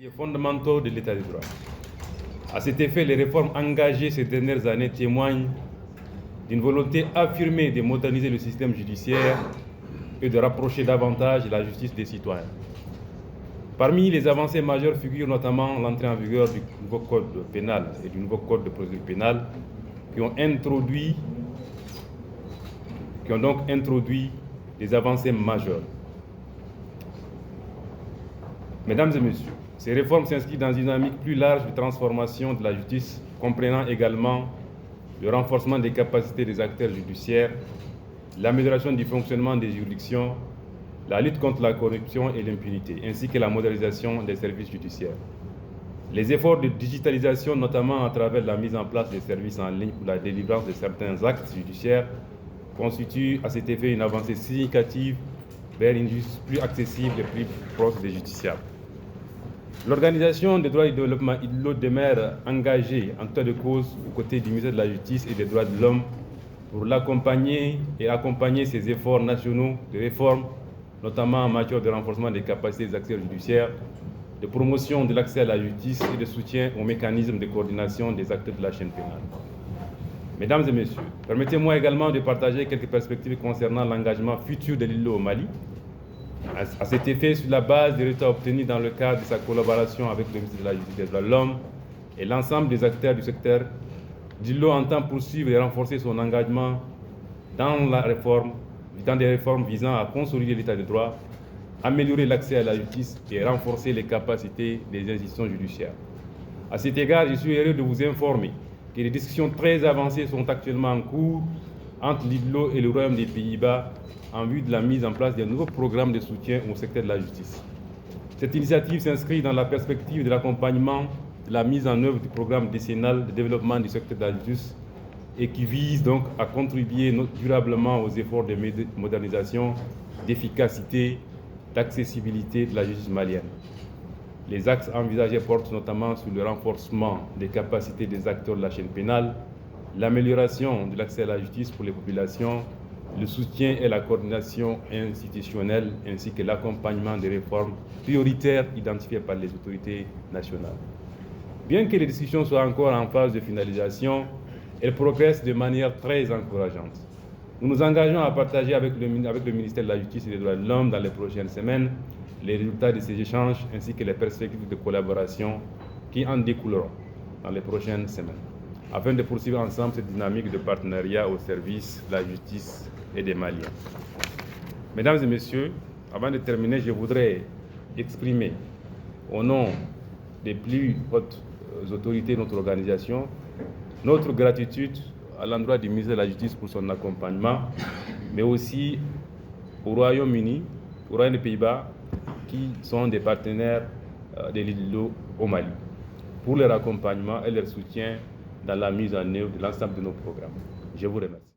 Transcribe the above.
Fondamentaux de l'état de droit. À cet effet, les réformes engagées ces dernières années témoignent d'une volonté affirmée de moderniser le système judiciaire et de rapprocher davantage la justice des citoyens. Parmi les avancées majeures figurent notamment l'entrée en vigueur du nouveau code pénal et du nouveau code de procédure pénale qui ont donc introduit des avancées majeures. Mesdames et messieurs, ces réformes s'inscrivent dans une dynamique plus large de transformation de la justice, comprenant également le renforcement des capacités des acteurs judiciaires, l'amélioration du fonctionnement des juridictions, la lutte contre la corruption et l'impunité, ainsi que la modernisation des services judiciaires. Les efforts de digitalisation, notamment à travers la mise en place des services en ligne pour la délivrance de certains actes judiciaires, constituent à cet effet une avancée significative vers une justice plus accessible et plus proche des justiciables. L'Organisation des droits et du développement IDLO demeure engagée en tout de cause aux côtés du ministère de la Justice et des droits de l'homme pour l'accompagner et accompagner ses efforts nationaux de réforme, notamment en matière de renforcement des capacités des acteurs judiciaires, de promotion de l'accès à la justice et de soutien aux mécanismes de coordination des acteurs de la chaîne pénale. Mesdames et messieurs, permettez-moi également de partager quelques perspectives concernant l'engagement futur de l'IDLO au Mali. À cet effet, sur la base des résultats obtenus dans le cadre de sa collaboration avec le ministère de la Justice et des droits de l'homme et l'ensemble des acteurs du secteur, l'IDLO entend poursuivre et renforcer son engagement dans des réformes visant à consolider l'état de droit, améliorer l'accès à la justice et renforcer les capacités des institutions judiciaires. À cet égard, je suis heureux de vous informer que des discussions très avancées sont actuellement en cours entre l'IDLO et le Royaume des Pays-Bas en vue de la mise en place d'un nouveau programme de soutien au secteur de la justice. Cette initiative s'inscrit dans la perspective de l'accompagnement de la mise en œuvre du programme décennal de développement du secteur de la justice et qui vise donc à contribuer durablement aux efforts de modernisation, d'efficacité, d'accessibilité de la justice malienne. Les axes envisagés portent notamment sur le renforcement des capacités des acteurs de la chaîne pénale, l'amélioration de l'accès à la justice pour les populations, le soutien et la coordination institutionnelle, ainsi que l'accompagnement des réformes prioritaires identifiées par les autorités nationales. Bien que les discussions soient encore en phase de finalisation, elles progressent de manière très encourageante. Nous nous engageons à partager avec le ministère de la Justice et des droits de l'homme dans les prochaines semaines les résultats de ces échanges ainsi que les perspectives de collaboration qui en découleront dans les prochaines semaines, afin de poursuivre ensemble cette dynamique de partenariat au service de la justice et des Maliens. Mesdames et messieurs, avant de terminer, je voudrais exprimer au nom des plus hautes autorités de notre organisation notre gratitude à l'endroit du ministère de la Justice pour son accompagnement, mais aussi au Royaume-Uni, au Royaume des Pays-Bas, qui sont des partenaires de l'IDLO au Mali, pour leur accompagnement et leur soutien dans la mise en œuvre de l'ensemble de nos programmes. Je vous remercie.